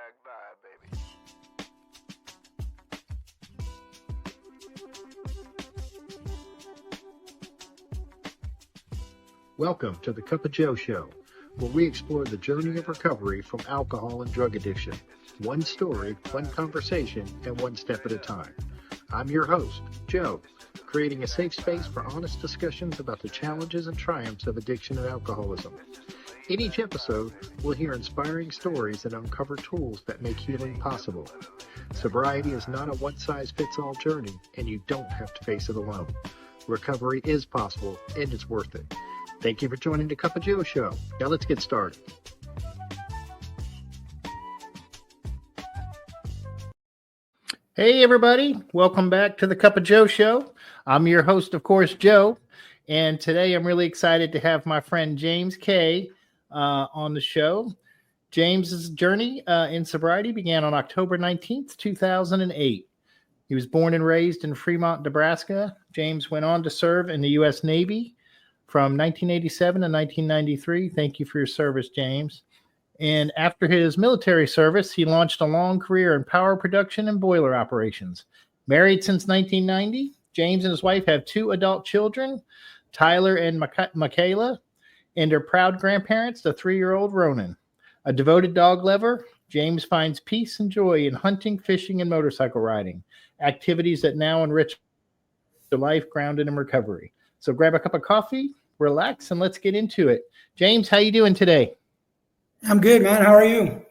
Swag vibe, baby. Welcome to the Cup of Joe Show, where we explore the journey of recovery from alcohol and drug addiction. One story, one conversation, and one step at a time. I'm your host, Joe, creating a safe space for honest discussions about the challenges and triumphs of addiction and alcoholism. In each episode, we'll hear inspiring stories and uncover tools that make healing possible. Sobriety is not a one-size-fits-all journey, and you don't have to face it alone. Recovery is possible, and it's worth it. Thank you for joining the Cup of Joe Show. Now let's get started. Hey everybody, welcome back to the Cup of Joe Show. I'm your host, of course, Joe, and today I'm really excited to have my friend James K. On the show. James's journey in sobriety began on October 19th, 2008. He was born and raised in Fremont, Nebraska. James went on to serve in the U.S. Navy from 1987 to 1993. Thank you for your service, James. And after his military service, he launched a long career in power production and boiler operations. Married since 1990, James and his wife have two adult children, Tyler and Michaela, and are proud grandparents to 3-year-old Ronan. A devoted dog lover, James finds peace and joy in hunting, fishing, and motorcycle riding, activities that now enrich the life grounded in recovery. So grab a cup of coffee, relax, and let's get into it. James, how you doing today? I'm good, man. How are you?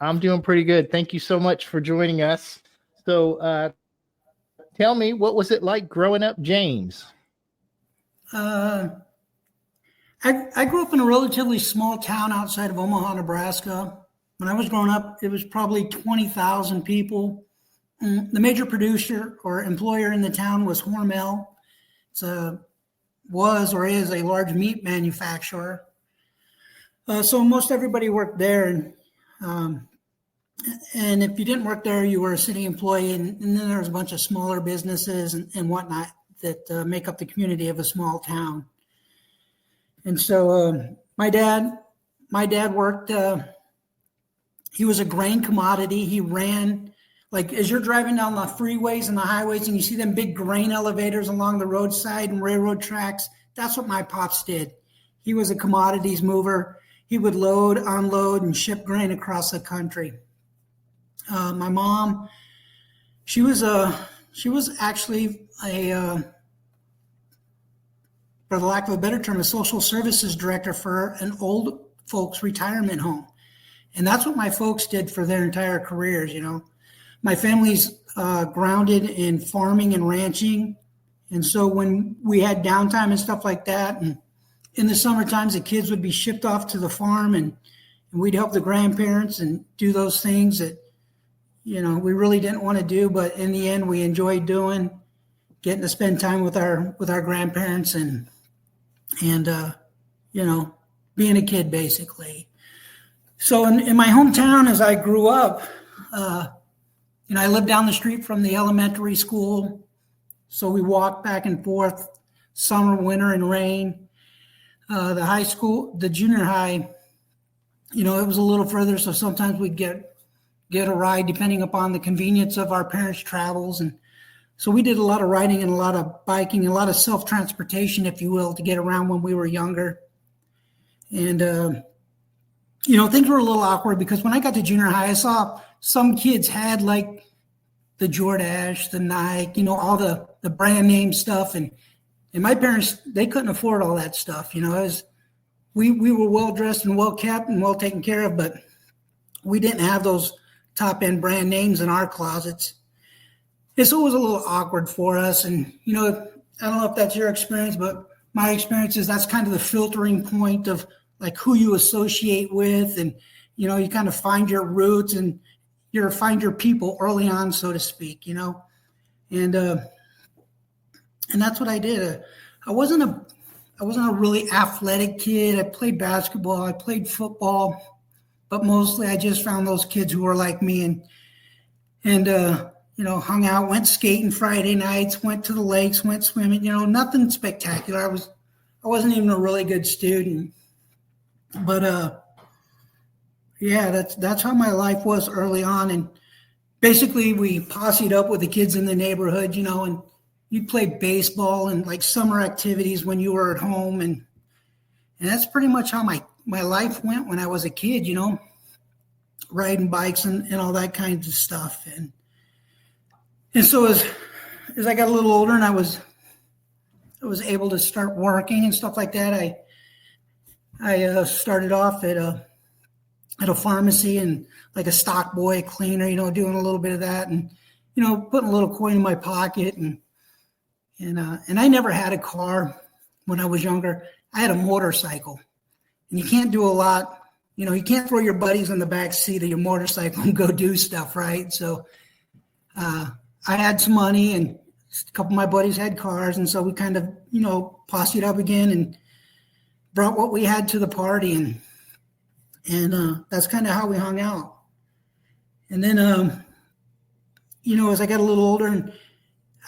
I'm doing pretty good. Thank you so much for joining us. So tell me, what was it like growing up, James? I grew up in a relatively small town outside of Omaha, Nebraska. When I was growing up, it was probably 20,000 people. The major producer or employer in the town was Hormel. Was or is a large meat manufacturer. So most everybody worked there. And if you didn't work there, you were a city employee. And then there was a bunch of smaller businesses and whatnot that make up the community of a small town. And so my dad worked, he was a grain commodity. He ran, like as you're driving down the freeways and the highways and you see them big grain elevators along the roadside and railroad tracks, that's what my pops did. He was a commodities mover. He would load, unload, and ship grain across the country. My mom, she was actually for the lack of a better term, a social services director for an old folks retirement home. And that's what my folks did for their entire careers, you know. My family's grounded in farming and ranching. And so when we had downtime and stuff like that, and in the summer times, the kids would be shipped off to the farm and we'd help the grandparents and do those things that, you know, we really didn't want to do. But in the end, we enjoyed doing, getting to spend time with our grandparents and you know, being a kid basically. So in my hometown, as I grew up, you know, I lived down the street from the elementary school. So we walked back and forth, summer, winter, and rain. The high school, the junior high, you know, it was a little further. So sometimes we'd get a ride depending upon the convenience of our parents' travels. And so we did a lot of riding and a lot of biking, a lot of self-transportation, if you will, to get around when we were younger. And, you know, things were a little awkward because when I got to junior high, I saw some kids had like the Jordache, the Nike, you know, all the brand name stuff. And my parents, they couldn't afford all that stuff. You know, we were well-dressed and well-kept and well-taken care of, but we didn't have those top-end brand names in our closets. It's always a little awkward for us. And, you know, I don't know if that's your experience, but my experience is that's kind of the filtering point of like who you associate with. And, you know, you kind of find your roots and you find your people early on, so to speak, you know. And that's what I did. I wasn't a really athletic kid. I played basketball. I played football. But mostly I just found those kids who were like me and you know, hung out, went skating Friday nights, went to the lakes, went swimming, you know, nothing spectacular. I wasn't even a really good student. But Yeah, that's how my life was early on. And basically we posseed up with the kids in the neighborhood, and you'd play baseball and like summer activities when you were at home. And that's pretty much how my life went when I was a kid, riding bikes and all that kinds of stuff. And so as I got a little older and I was able to start working and stuff like that, I started off at a pharmacy and like a stock boy cleaner, doing a little bit of that and, putting a little coin in my pocket. And I never had a car when I was younger. I had a motorcycle, and you can't do a lot. You can't throw your buddies in the back seat of your motorcycle and go do stuff, right? So I had some money, and a couple of my buddies had cars, and so we kind of, posseed up again and brought what we had to the party, and that's kind of how we hung out. And then, as I got a little older and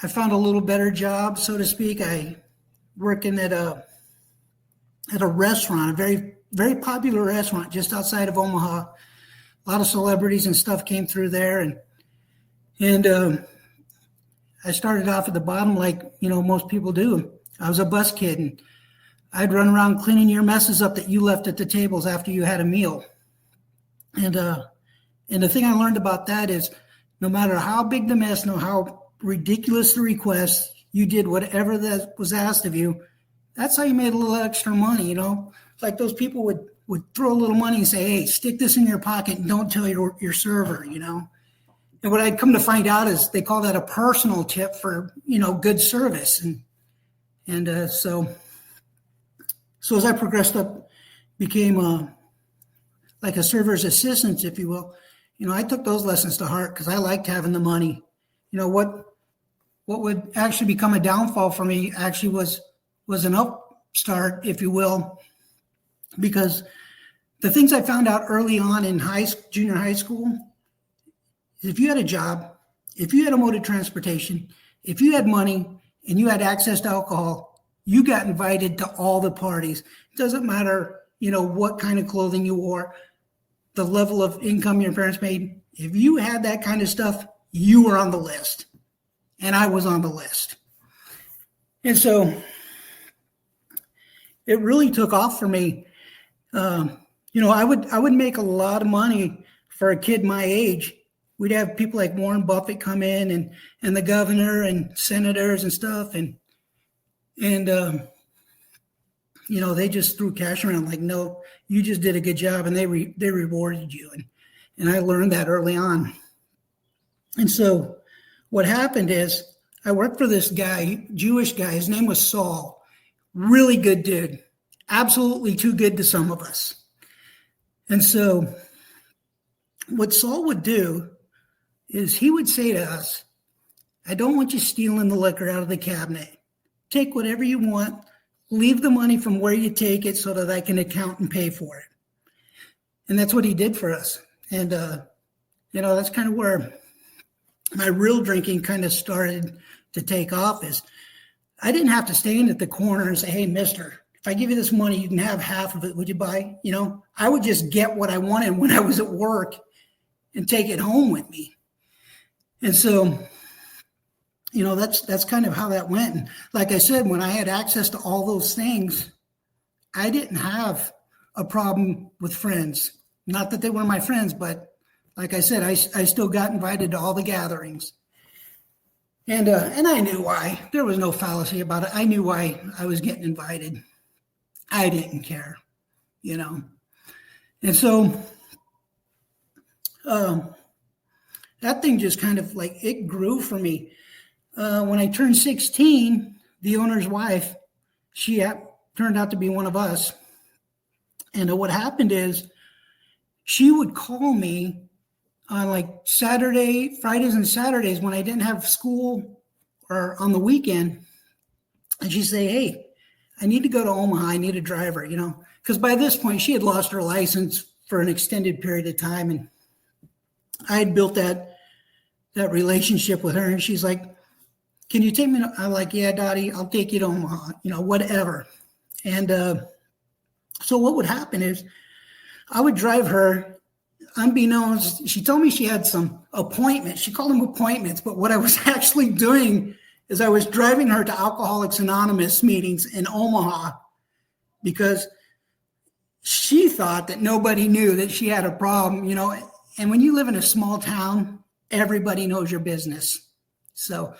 I found a little better job, so to speak, I working at a restaurant, a very, very popular restaurant just outside of Omaha. A lot of celebrities and stuff came through there, and I started off at the bottom like, most people do. I was a bus kid, and I'd run around cleaning your messes up that you left at the tables after you had a meal. And the thing I learned about that is no matter how big the mess, no how ridiculous the request, you did whatever that was asked of you. That's how you made a little extra money, Like those people would throw a little money and say, hey, stick this in your pocket and don't tell your server, And what I'd come to find out is they call that a personal tip for, good service. And so as I progressed up, became like a server's assistant, if you will, I took those lessons to heart because I liked having the money. What would actually become a downfall for me actually was an upstart, if you will, because the things I found out early on in junior high school, if you had a job, if you had a mode of transportation, if you had money and you had access to alcohol, you got invited to all the parties. It doesn't matter, what kind of clothing you wore, the level of income your parents made. If you had that kind of stuff, you were on the list. And I was on the list. And so it really took off for me. I would make a lot of money for a kid my age. We'd have people like Warren Buffett come in and the governor and senators and stuff. And they just threw cash around like, no, you just did a good job. And they rewarded you. And I learned that early on. And so what happened is I worked for this guy, Jewish guy. His name was Saul. Really good dude. Absolutely too good to some of us. And so what Saul would do is he would say to us, I don't want you stealing the liquor out of the cabinet. Take whatever you want. Leave the money from where you take it so that I can account and pay for it. And that's what he did for us. And, that's kind of where my real drinking kind of started to take off is I didn't have to stand at the corner and say, hey, mister, if I give you this money, you can have half of it. Would you buy? I would just get what I wanted when I was at work and take it home with me. And so, that's kind of how that went. And like I said, when I had access to all those things, I didn't have a problem with friends. Not that they were my friends, but like I said, I still got invited to all the gatherings. And I knew why. There was no fallacy about it. I knew why I was getting invited. I didn't care, And so that thing just kind of like, it grew for me. When I turned 16, the owner's wife, she turned out to be one of us. And what happened is she would call me on like Fridays and Saturdays when I didn't have school or on the weekend. And she'd say, hey, I need to go to Omaha. I need a driver, because by this point she had lost her license for an extended period of time. And I had built that relationship with her. And she's like, can you take me? I'm like, yeah, Dottie, I'll take you to Omaha, whatever. And so what would happen is I would drive her unbeknownst, she told me she had some appointments. She called them appointments, but what I was actually doing is I was driving her to Alcoholics Anonymous meetings in Omaha because she thought that nobody knew that she had a problem, and when you live in a small town, everybody knows your business. So,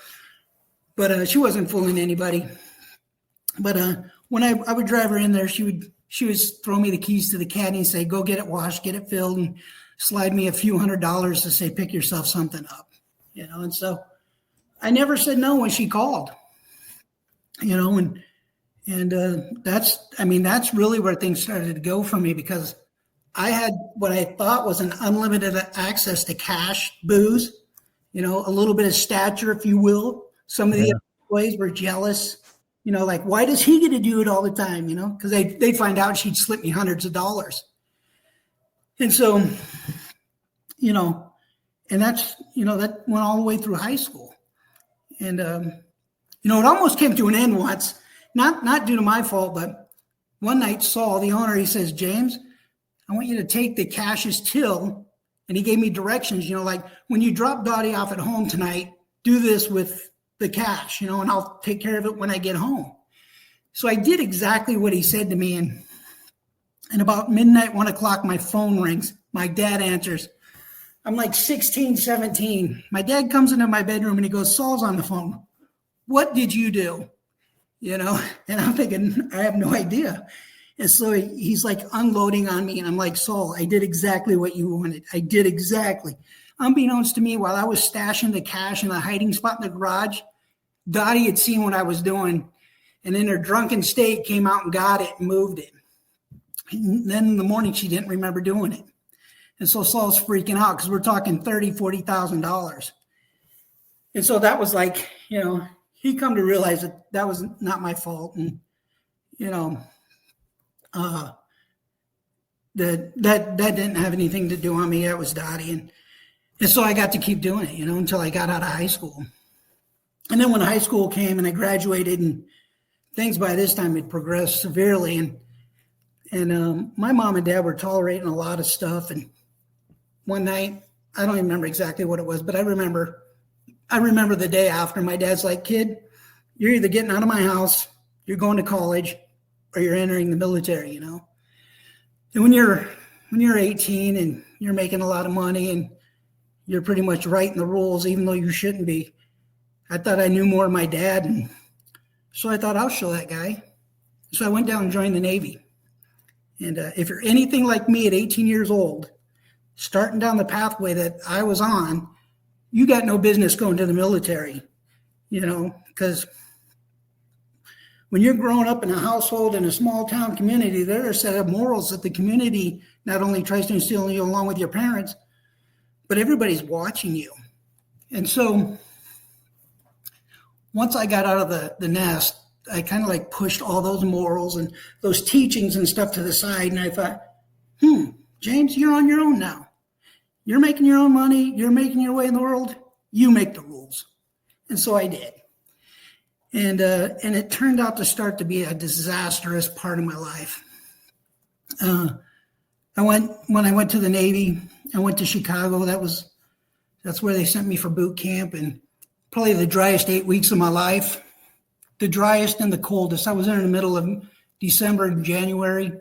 but she wasn't fooling anybody. But when I would drive her in there, she would throw me the keys to the caddy and say, go get it washed, get it filled, and slide me a few $100s to say, pick yourself something up, and so I never said no when she called, and that's really where things started to go for me, because I had what I thought was an unlimited access to cash, booze, a little bit of stature, if you will. Some of the employees were jealous, like, why does he get to do it all the time, because they'd find out she'd slip me hundreds of dollars. And so, and that's, that went all the way through high school. And, it almost came to an end once, not due to my fault, but one night Saul, the owner, he says, James, I want you to take the cash's till. And he gave me directions, like when you drop Dottie off at home tonight, do this with the cash, and I'll take care of it when I get home. So I did exactly what he said to me. And about midnight, 1:00, my phone rings. My dad answers. I'm like 16, 17. My dad comes into my bedroom and he goes, Saul's on the phone. What did you do? And I'm thinking, I have no idea. And so he's like unloading on me. And I'm like, Saul, I did exactly what you wanted. I did exactly. Unbeknownst to me, while I was stashing the cash in a hiding spot in the garage, Dottie had seen what I was doing. And in her drunken state came out and got it and moved it. And then in the morning, she didn't remember doing it. And so Saul's freaking out because we're talking $30,000, $40,000. And so that was like, he come to realize that was not my fault. And, that didn't have anything to do on me. That was Dottie. And so I got to keep doing it, until I got out of high school. And then when high school came and I graduated, and things by this time had progressed severely. And my mom and dad were tolerating a lot of stuff. And one night, I don't even remember exactly what it was, but I remember the day after. My dad's like, kid, you're either getting out of my house, you're going to college, or you're entering the military, And when you're 18 and you're making a lot of money and you're pretty much writing the rules, even though you shouldn't be, I thought I knew more of my dad. And so I thought, I'll show that guy. So I went down and joined the Navy. And if you're anything like me at 18 years old, starting down the pathway that I was on, you got no business going to the military, because when you're growing up in a household in a small town community, there are a set of morals that the community not only tries to instill in you along with your parents, but everybody's watching you. And so once I got out of the nest, I kind of like pushed all those morals and those teachings and stuff to the side. And I thought, James, you're on your own now. You're making your own money. You're making your way in the world. You make the rules. And so I did. And it turned out to start to be a disastrous part of my life. When I went to the Navy, I went to Chicago. That's where they sent me for boot camp, and probably the driest 8 weeks of my life, the driest and the coldest. I was there in the middle of December and January.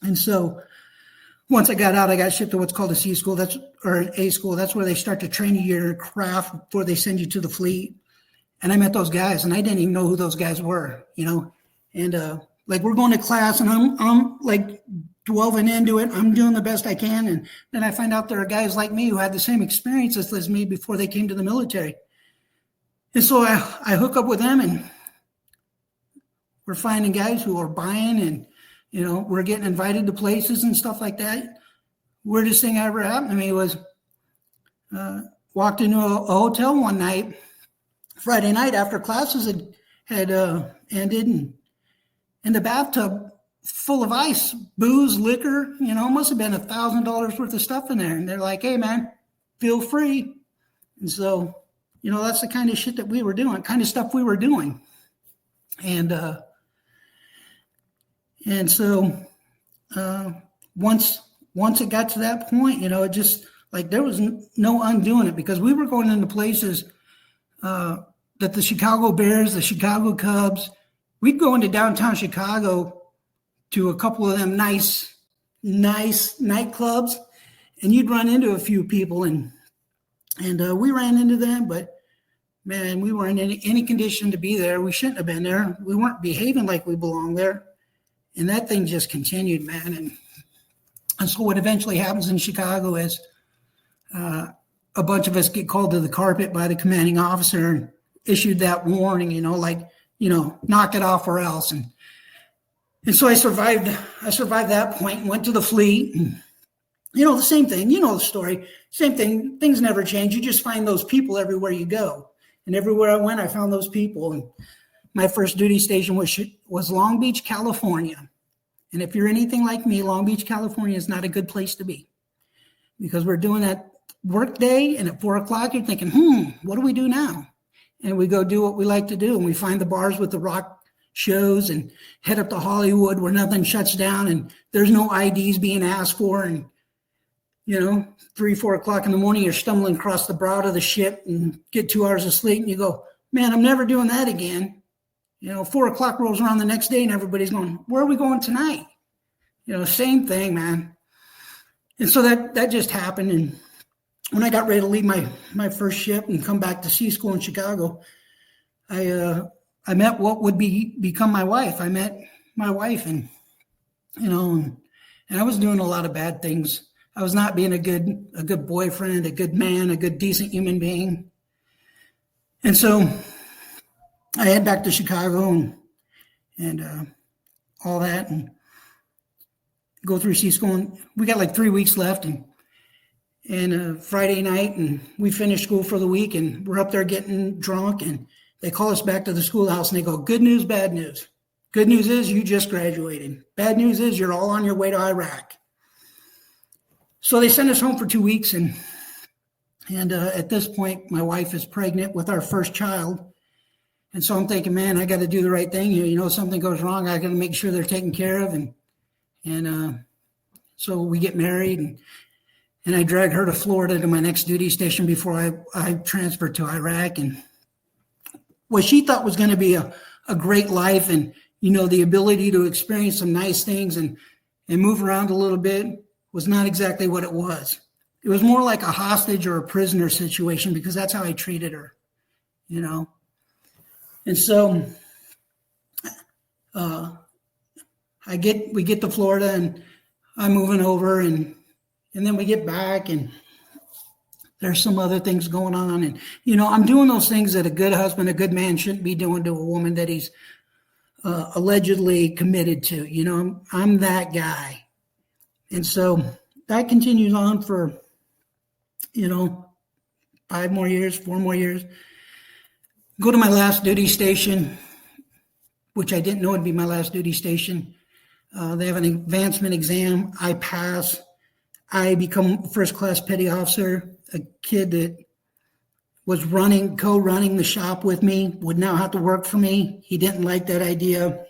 And so once I got out, I got shipped to what's called a C school, or an A school. That's where they start to train you your craft before they send you to the fleet. And I met those guys, and I didn't even know who those guys were, And like, we're going to class, and I'm like delving into it. I'm doing the best I can, and then I find out there are guys like me who had the same experiences as me before they came to the military. And so I hook up with them, and we're finding guys who are buying, and we're getting invited to places and stuff like that. Weirdest thing ever happened to me was walked into a hotel one night. Friday night after classes had ended, and the bathtub full of ice, booze, liquor, must have been $1,000 worth of stuff in there. And they're like, hey, man, feel free. And so, that's the kind of shit that we were doing, kind of stuff we were doing. And so once once it got to that point, it just like there was no undoing it, because we were going into places that the Chicago Bears, the Chicago Cubs, we'd go into downtown Chicago to a couple of them nice nightclubs, and you'd run into a few people, and we ran into them, but man, we weren't in any condition to be there. We shouldn't have been there. We weren't behaving like we belonged there. And that thing just continued, man. And so what eventually happens in Chicago is a bunch of us get called to the carpet by the commanding officer and issued that warning, knock it off or else. And so I survived that point and went to the fleet. And, the same thing, the story, same thing. Things never change. You just find those people everywhere you go. And everywhere I went, I found those people. And my first duty station was Long Beach, California. And if you're anything like me, Long Beach, California is not a good place to be, because we're doing that work day, and at 4:00, you're thinking, what do we do now? And we go do what we like to do. And we find the bars with the rock shows and head up to Hollywood where nothing shuts down and there's no IDs being asked for. And 3-4 o'clock in the morning, you're stumbling across the brow of the ship and get 2 hours of sleep, and you go, man, I'm never doing that again. 4 o'clock rolls around the next day and everybody's going, where are we going tonight? Same thing, man. And so that just happened. And when I got ready to leave my first ship and come back to sea school in Chicago, I met what would become my wife. I met my wife, and I was doing a lot of bad things. I was not being a good boyfriend, a good man, a good, decent human being. And so I head back to Chicago and all that, and go through sea school. And we got like 3 weeks left, and Friday night, and we finished school for the week, and we're up there getting drunk, and they call us back to the schoolhouse, and they go, good news, bad news. Good news is you just graduated. Bad news is you're all on your way to Iraq. So they sent us home for 2 weeks, and at this point, my wife is pregnant with our first child. And so I'm thinking, man, I got to do the right thing here. Something goes wrong, I got to make sure they're taken care of. And so we get married, and I drag her to Florida to my next duty station before I transferred to Iraq. And what she thought was going to be a great life, and the ability to experience some nice things and move around a little bit, was not exactly what it was. It was more like a hostage or a prisoner situation, because that's how I treated her, And so we get to Florida, and I'm moving over, and then we get back, and there's some other things going on. And, I'm doing those things that a good husband, a good man shouldn't be doing to a woman that he's allegedly committed to. I'm that guy. And so that continues on for, 5 more years, 4 more years. Go to my last duty station, which I didn't know would be my last duty station. They have an advancement exam. I pass. I become first-class petty officer. A kid that was co-running the shop with me would now have to work for me. He didn't like that idea,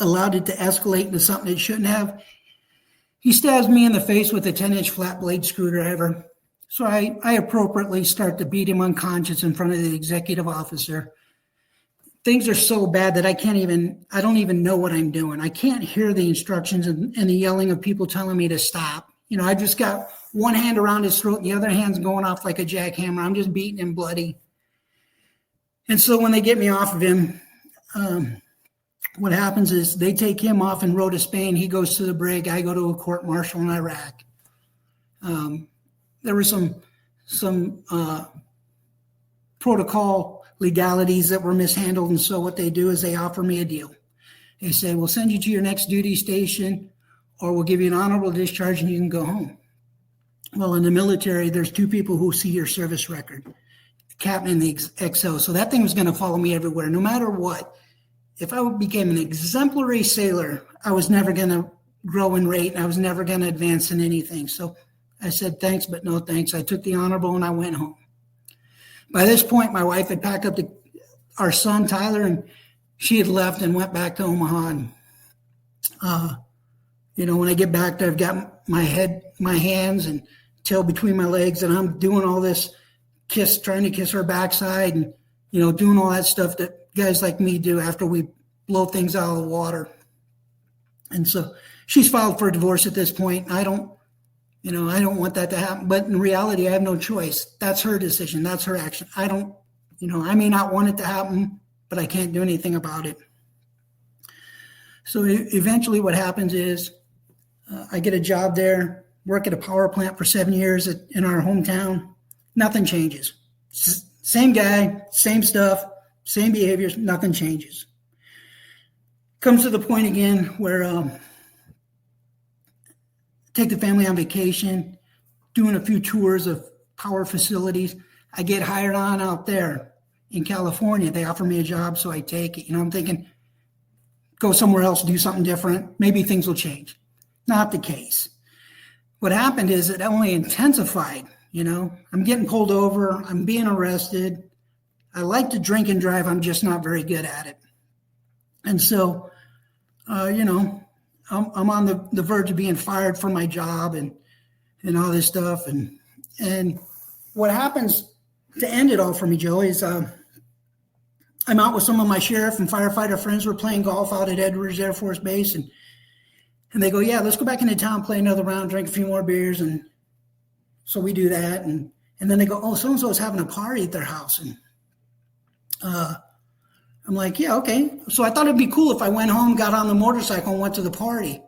allowed it to escalate into something it shouldn't have. He stabs me in the face with a 10-inch flat blade screwdriver. So I appropriately start to beat him unconscious in front of the executive officer. Things are so bad that I don't even know what I'm doing. I can't hear the instructions and the yelling of people telling me to stop. I just got one hand around his throat, and the other hand's going off like a jackhammer. I'm just beating him bloody. And so when they get me off of him, what happens is they take him off in Rota, Spain. He goes to the brig. I go to a court martial in Iraq. There were some protocol legalities that were mishandled. And so what they do is they offer me a deal. They say, we'll send you to your next duty station, or we'll give you an honorable discharge and you can go home. Well, in the military, there's 2 people who see your service record, the captain and the XO. So that thing was going to follow me everywhere, no matter what. If I became an exemplary sailor, I was never going to grow in rate, and I was never going to advance in anything. So I said, thanks, but no thanks. I took the honorable and I went home. By this point, my wife had packed up our son, Tyler, and she had left and went back to Omaha. And When I get back there, I've got my head, my hands and tail between my legs, and I'm doing all this trying to kiss her backside and, doing all that stuff that guys like me do after we blow things out of the water. And so she's filed for a divorce at this point. I don't want that to happen, but in reality, I have no choice. That's her decision. That's her action. I may not want it to happen, but I can't do anything about it. So eventually what happens is I get a job there, work at a power plant for 7 years in our hometown. Nothing changes. Same guy, same stuff, same behaviors, nothing changes. Comes to the point again where take the family on vacation, doing a few tours of power facilities. I get hired on out there in California. They offer me a job, so I take it. I'm thinking, go somewhere else, do something different. Maybe things will change. Not the case. What happened is it only intensified. I'm getting pulled over. I'm being arrested. I like to drink and drive. I'm just not very good at it. And so, I'm on the verge of being fired from my job and all this stuff. And what happens to end it all for me, Joe, is I'm out with some of my sheriff and firefighter friends. We're playing golf out at Edwards Air Force Base. And they go, yeah, let's go back into town, play another round, drink a few more beers. And so we do that. And then they go, oh, so-and-so is having a party at their house. And I'm like, yeah, okay. So I thought it'd be cool if I went home, got on the motorcycle, and went to the party.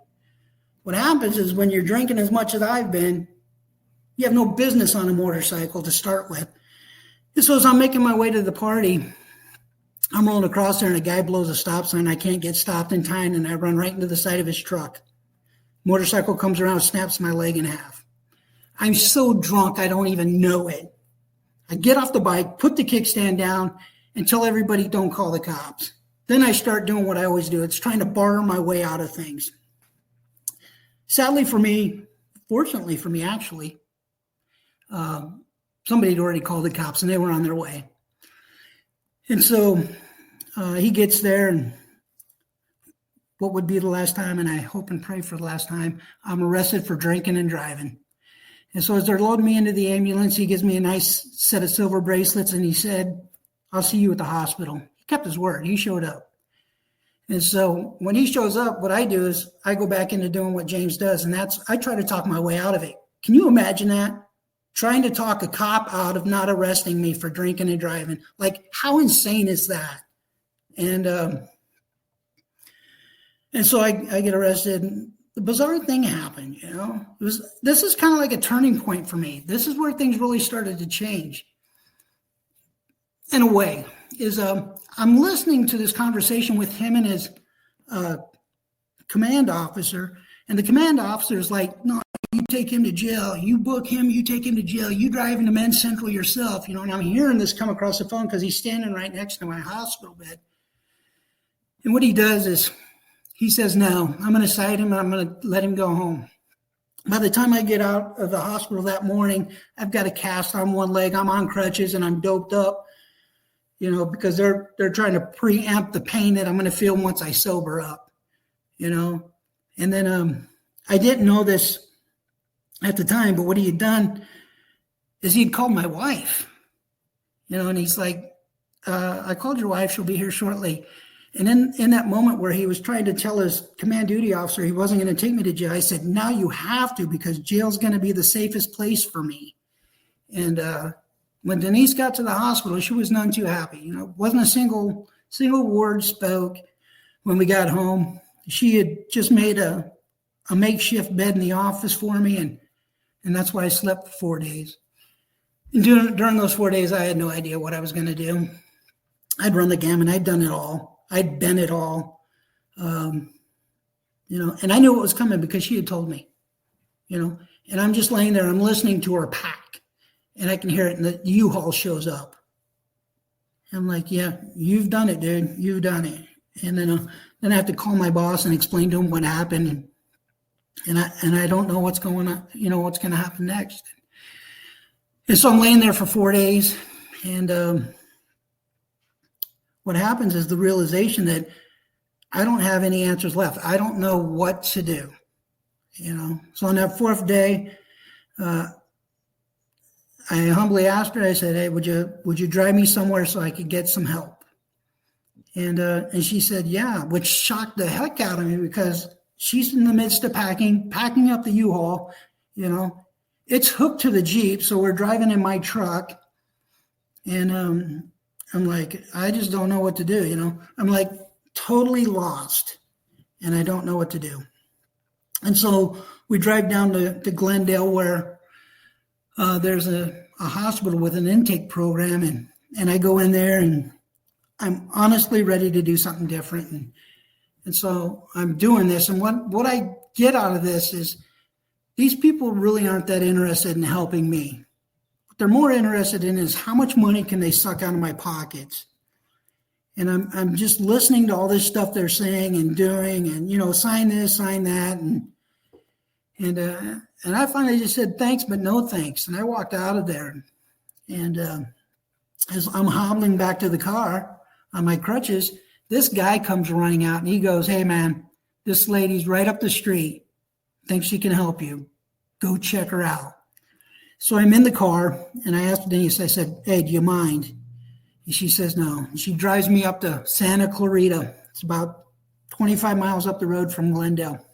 What happens is when you're drinking as much as I've been, you have no business on a motorcycle to start with. And so as I'm making my way to the party, I'm rolling across there and a guy blows a stop sign. I can't get stopped in time, and I run right into the side of his truck. Motorcycle comes around, snaps my leg in half. I'm so drunk, I don't even know it. I get off the bike, put the kickstand down, and tell everybody don't call the cops. Then I start doing what I always do. It's trying to barter my way out of things. Sadly for me, fortunately for me, actually, somebody had already called the cops and they were on their way. And so he gets there, and what would be the last time, and I hope and pray for the last time, I'm arrested for drinking and driving. And so as they're loading me into the ambulance, he gives me a nice set of silver bracelets, and he said, I'll see you at the hospital. He kept his word. He showed up. And so when he shows up, what I do is I go back into doing what James does, and that's I try to talk my way out of it. Can you imagine that? Trying to talk a cop out of not arresting me for drinking and driving. Like, how insane is that? And so I get arrested. And the bizarre thing happened, this is kind of like a turning point for me. This is where things really started to change. In a way, is I'm listening to this conversation with him and his command officer, and the command officer is like, no, you take him to jail, you book him, you take him to jail, you drive him to Men's Central yourself, and I'm hearing this come across the phone because he's standing right next to my hospital bed. And what he does is he says, no, I'm going to cite him and I'm going to let him go home. By the time I get out of the hospital that morning, I've got a cast on one leg, I'm on crutches, and I'm doped up. Because they're trying to preempt the pain that I'm going to feel once I sober up, And then I didn't know this at the time, but what he had done is he'd called my wife, and he's like, I called your wife, she'll be here shortly. And in that moment where he was trying to tell his command duty officer he wasn't going to take me to jail, I said, now you have to, because jail's going to be the safest place for me. And when Denise got to the hospital, she was none too happy. Wasn't a single word spoke when we got home. She had just made a makeshift bed in the office for me, and that's why I slept for 4 days. And during those 4 days, I had no idea what I was going to do. I'd run the gamut. I'd done it all. I'd been it all. And I knew what was coming because she had told me, and I'm just laying there. I'm listening to her pack. And I can hear it, and the U-Haul shows up. I'm like, yeah, you've done it, dude. You've done it. And then I have to call my boss and explain to him what happened. And I don't know what's going on, what's going to happen next. And so I'm laying there for 4 days. And what happens is the realization that I don't have any answers left. I don't know what to do. So on that fourth day, I humbly asked her, I said, hey, would you drive me somewhere so I could get some help? And she said, yeah, which shocked the heck out of me because she's in the midst of packing up the U-Haul, it's hooked to the Jeep. So we're driving in my truck and, I'm like, I just don't know what to do. I'm like totally lost and I don't know what to do. And so we drive down to Glendale where there's a hospital with an intake program. And I go in there and I'm honestly ready to do something different. And so I'm doing this. And what I get out of this is these people really aren't that interested in helping me. What they're more interested in is how much money can they suck out of my pockets. And I'm just listening to all this stuff they're saying and doing and, sign this, sign that. And I finally just said, thanks, but no thanks. And I walked out of there. And as I'm hobbling back to the car on my crutches, this guy comes running out and he goes, hey, man, this lady's right up the street. Thinks she can help you. Go check her out. So I'm in the car and I asked Denise, I said, hey, do you mind? And she says no. And she drives me up to Santa Clarita. It's about 25 miles up the road from Glendale.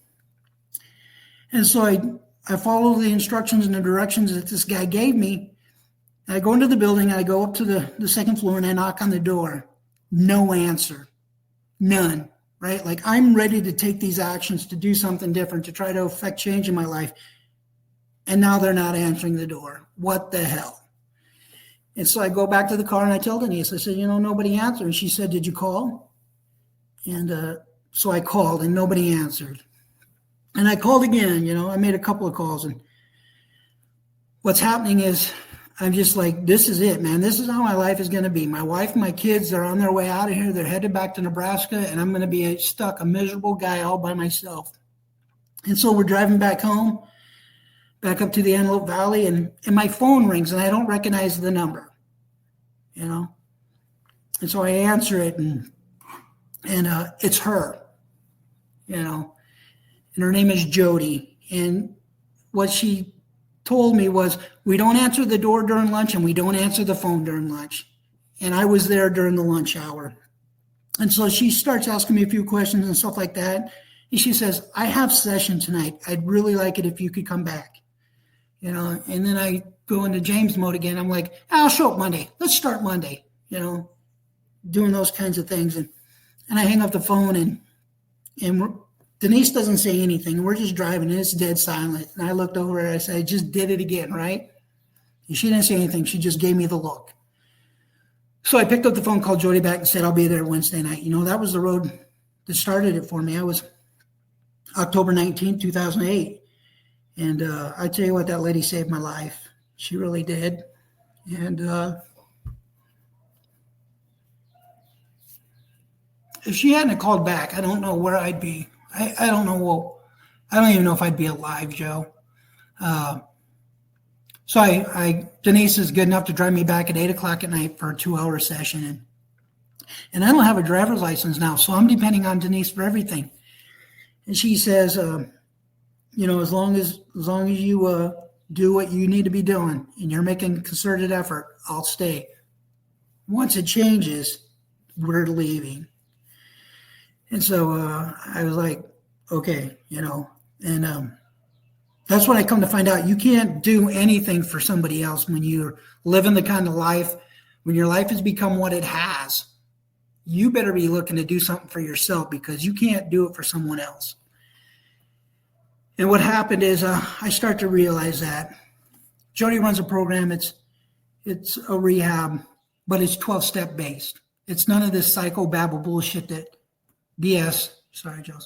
And so I follow the instructions and the directions that this guy gave me. I go into the building, I go up to the second floor and I knock on the door. No answer. None. Right? Like I'm ready to take these actions to do something different, to try to affect change in my life. And now they're not answering the door. What the hell? And so I go back to the car and I tell Denise, I said, nobody answered. And she said, did you call? And so I called and nobody answered. And I called again, I made a couple of calls. And what's happening is I'm just like, this is it, man. This is how my life is going to be. My wife and my kids, they're on their way out of here. They're headed back to Nebraska, and I'm going to be stuck, a miserable guy all by myself. And so we're driving back home, back up to the Antelope Valley, and my phone rings, and I don't recognize the number, And so I answer it, and it's her, and her name is Jody. And what she told me was, we don't answer the door during lunch and we don't answer the phone during lunch. And I was there during the lunch hour. And so she starts asking me a few questions and stuff like that. And she says, I have session tonight. I'd really like it if you could come back. And then I go into James mode again. I'm like, I'll show up Monday. Let's start Monday, doing those kinds of things. And I hang up the phone and Denise doesn't say anything. We're just driving, and it's dead silent. And I looked over and I said, I just did it again, right? And she didn't say anything. She just gave me the look. So I picked up the phone, called Jody back, and said, I'll be there Wednesday night. That was the road that started it for me. I was October 19, 2008. And I tell you what, that lady saved my life. She really did. And if she hadn't called back, I don't know where I'd be. I don't know. I don't even know if I'd be alive, Joe. So Denise is good enough to drive me back at 8:00 at night for a 2-hour session. And I don't have a driver's license now, so I'm depending on Denise for everything. And she says, as long as you do what you need to be doing and you're making concerted effort, I'll stay. Once it changes, we're leaving. And so I was like, okay, and that's when I come to find out you can't do anything for somebody else when you're living the kind of life, when your life has become what it has. You better be looking to do something for yourself because you can't do it for someone else. And what happened is I start to realize that Jody runs a program. It's a rehab, but it's 12-step based. It's none of this psychobabble bullshit that BS, sorry, Joe,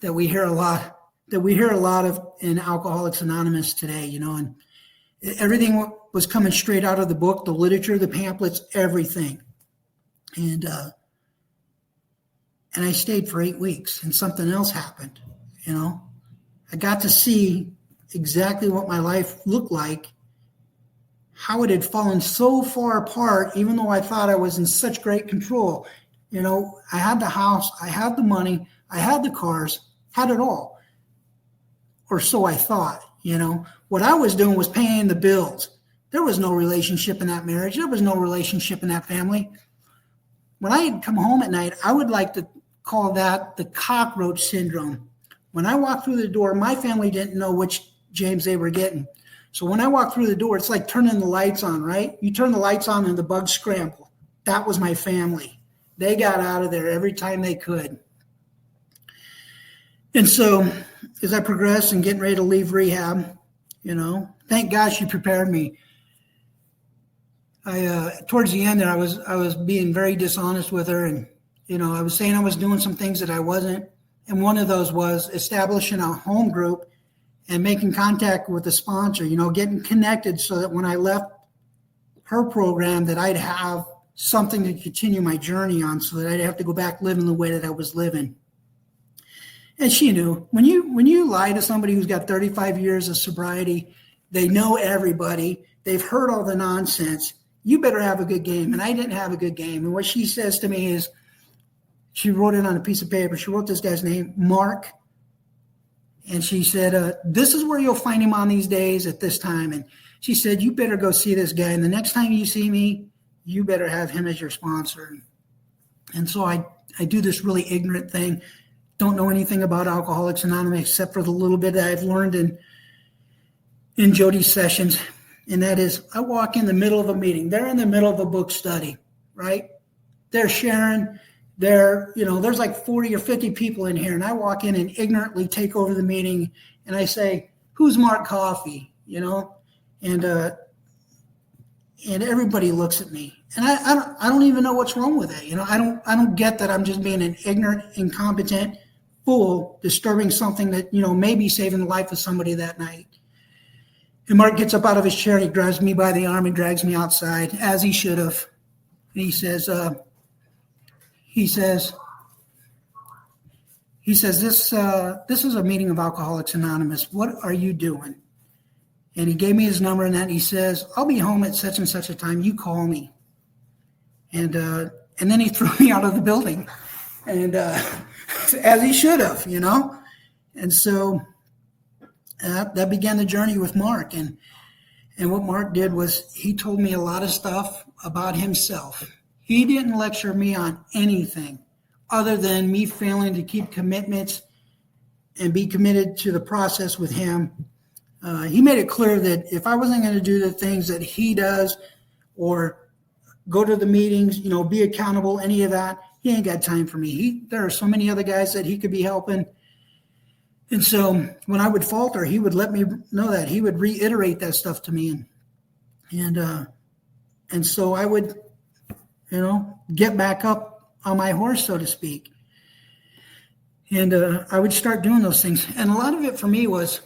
that we hear a lot of in Alcoholics Anonymous today, and everything was coming straight out of the book, the literature, the pamphlets, everything. And I stayed for 8 weeks and something else happened, I got to see exactly what my life looked like, how it had fallen so far apart, even though I thought I was in such great control. I had the house, I had the money, I had the cars, had it all. or so I thought, What I was doing was paying the bills. There was no relationship in that marriage. There was no relationship in that family. When I come home at night, I would like to call that the cockroach syndrome. When I walked through the door, my family didn't know which James they were getting. So when I walked through the door, it's like turning the lights on, right? You turn the lights on and the bugs scramble. That was my family. They got out of there every time they could. And so as I progressed and getting ready to leave rehab, thank God she prepared me. Towards the end there, I was being very dishonest with her, and I was saying I was doing some things that I wasn't, and one of those was establishing a home group and making contact with the sponsor, getting connected so that when I left her program that I'd have something to continue my journey on, so that I'd have to go back living the way that I was living. And she knew when you lie to somebody who's got 35 years of sobriety, they know everybody, they've heard all the nonsense. You better have a good game. And I didn't have a good game. And what she says to me is, she wrote it on a piece of paper. She wrote this guy's name, Mark. And she said, this is where you'll find him on these days at this time. And she said, you better go see this guy. And the next time you see me, you better have him as your sponsor. And so I do this really ignorant thing. Don't know anything about Alcoholics Anonymous except for the little bit that I've learned in Jody's sessions. And that is, I walk in the middle of a meeting. They're in the middle of a book study, right? They're sharing. There's like 40 or 50 people in here. And I walk in and ignorantly take over the meeting. And I say, who's Mark Coffey? And everybody looks at me. And I don't even know what's wrong with it. I don't get that I'm just being an ignorant, incompetent fool, disturbing something that, may be saving the life of somebody that night. And Mark gets up out of his chair and he grabs me by the arm and drags me outside, as he should have. And he says, this is a meeting of Alcoholics Anonymous. What are you doing? And he gave me his number and that. And he says, I'll be home at such and such a time. You call me. And then he threw me out of the building, and as he should have, And so that began the journey with Mark. And what Mark did was he told me a lot of stuff about himself. He didn't lecture me on anything other than me failing to keep commitments and be committed to the process with him. He made it clear that if I wasn't going to do the things that he does or go to the meetings, be accountable, any of that, he ain't got time for me. There are so many other guys that he could be helping. And so when I would falter, he would let me know that. He would reiterate that stuff to me. And so I would, get back up on my horse, so to speak. And I would start doing those things. And a lot of it for me was,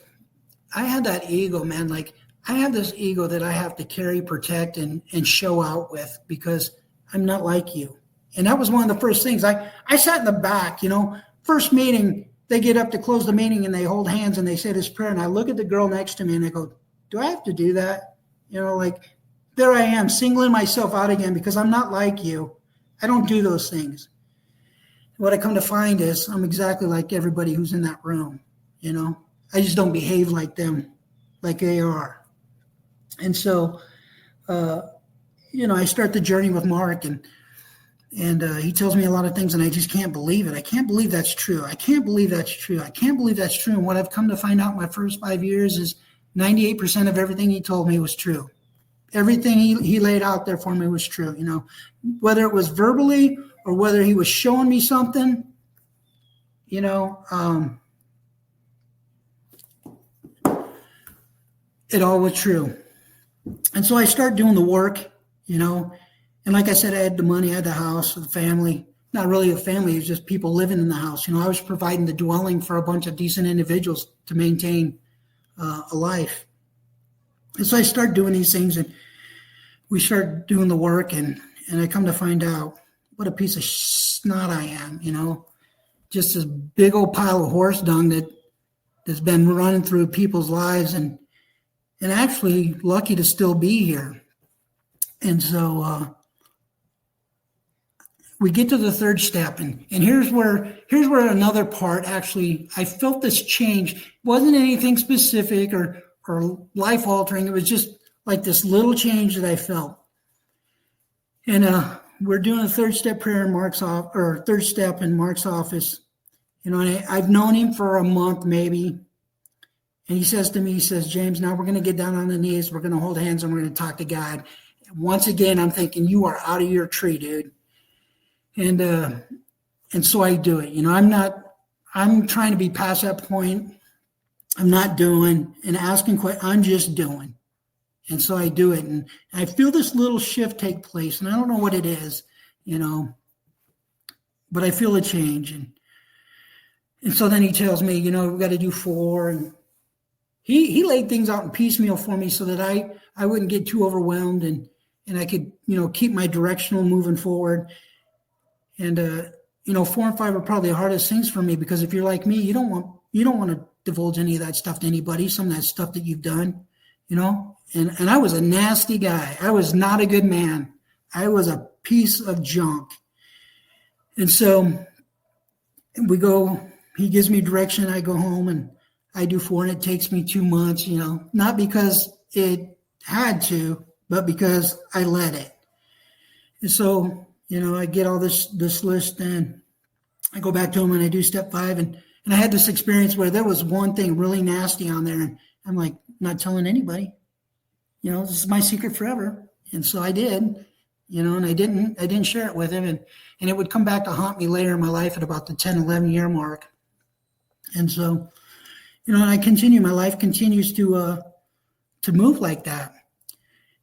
I had that ego, man. Like, I have this ego that I have to carry, protect, and show out with, because I'm not like you. And that was one of the first things. I sat in the back, first meeting, they get up to close the meeting and they hold hands and they say this prayer. And I look at the girl next to me and I go, do I have to do that? There I am singling myself out again because I'm not like you. I don't do those things. What I come to find is I'm exactly like everybody who's in that room. I just don't behave like them, like they are. And so, I start the journey with Mark, and he tells me a lot of things, and I just can't believe it. I can't believe that's true. I can't believe that's true. I can't believe that's true. And what I've come to find out in my first 5 years is 98% of everything he told me was true. Everything he laid out there for me was true. Whether it was verbally or whether he was showing me something, it all was true. And so I started doing the work, and like I said, I had the money, I had the house, the family, not really a family, it was just people living in the house. I was providing the dwelling for a bunch of decent individuals to maintain a life. And so I started doing these things, and we started doing the work, and I come to find out what a piece of snot I am, just this big old pile of horse dung that's been running through people's lives, and actually lucky to still be here. And so we get to the third step, and here's where another part, actually, I felt this change. It wasn't anything specific or life altering. It was just like this little change that I felt. And we're doing a third step prayer in third step in Mark's office. And I've known him for a month maybe. And he says to me, James, now we're going to get down on the knees. We're going to hold hands and we're going to talk to God. And once again, I'm thinking, you are out of your tree, dude. And so I do it. I'm trying to be past that point. I'm not doing and asking questions. I'm just doing. And so I do it. And I feel this little shift take place. And I don't know what it is, but I feel a change. And so then he tells me, we've got to do 4. And he laid things out in piecemeal for me so that I wouldn't get too overwhelmed and I could, keep my directional moving forward. And, 4 and 5 are probably the hardest things for me, because if you're like me, you don't want to divulge any of that stuff to anybody, some of that stuff that you've done, and I was a nasty guy. I was not a good man. I was a piece of junk. And so he gives me direction. I go home and I do 4, and it takes me 2 months, not because it had to, but because I let it. And so, I get all this list, and I go back to him and I do step 5. And I had this experience where there was one thing really nasty on there. And I'm like, not telling anybody, this is my secret forever. And so I did, and I didn't share it with him. And it would come back to haunt me later in my life at about the 10, 11 year mark. And so, and my life continues to move like that.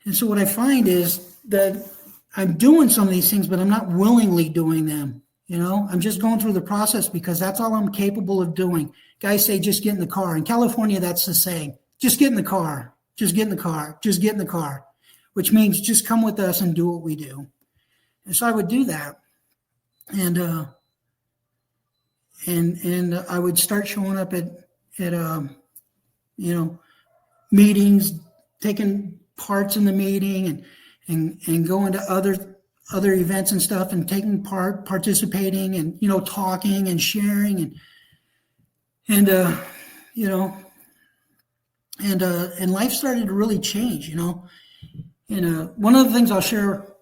And so what I find is that I'm doing some of these things, but I'm not willingly doing them. I'm just going through the process because that's all I'm capable of doing. Guys say, just get in the car. In California, that's the saying, just get in the car, just get in the car, just get in the car, which means just come with us and do what we do. And so I would do that. And I would start showing up at meetings, taking parts in the meeting and going to other events and stuff and taking part, participating and, talking and sharing and life started to really change, And one of the things I'll share,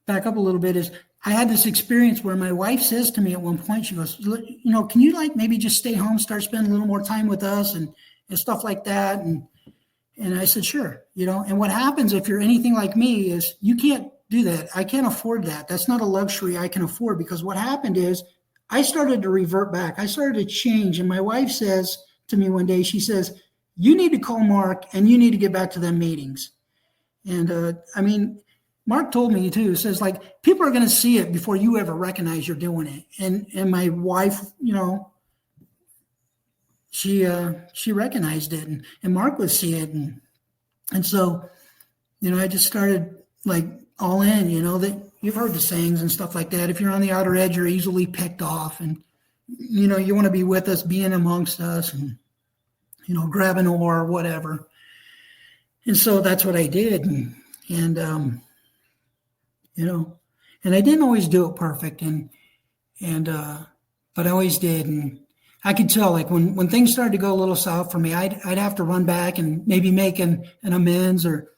back up a little bit, is I had this experience where my wife says to me at one point, she goes, can you maybe just stay home, start spending a little more time with us and stuff like that. And I said, sure, and what happens if you're anything like me is you can't do that. I can't afford that. That's not a luxury I can afford, because what happened is I started to revert back. I started to change. And my wife says to me one day, she says, you need to call Mark and you need to get back to them meetings. And Mark told me too, says people are going to see it before you ever recognize you're doing it. And my wife, she recognized it and Mark would see it. And so, I just started all in, that you've heard the sayings and stuff like that. If you're on the outer edge, you're easily picked off and, you want to be with us, being amongst us and, grab an oar or whatever. And so that's what I did. And I didn't always do it perfect but I always did. And I could tell when things started to go a little south for me, I'd have to run back and maybe make an amends or,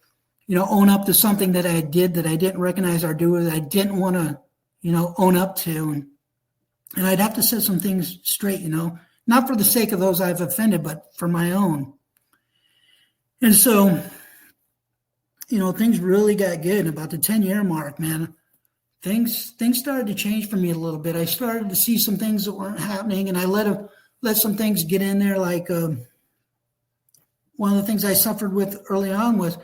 own up to something that I did that I didn't recognize or do that I didn't want to, own up to. And I'd have to set some things straight, not for the sake of those I've offended, but for my own. And so, things really got good. About the 10-year mark, man, things started to change for me a little bit. I started to see some things that weren't happening, and I let some things get in there. One of the things I suffered with early on was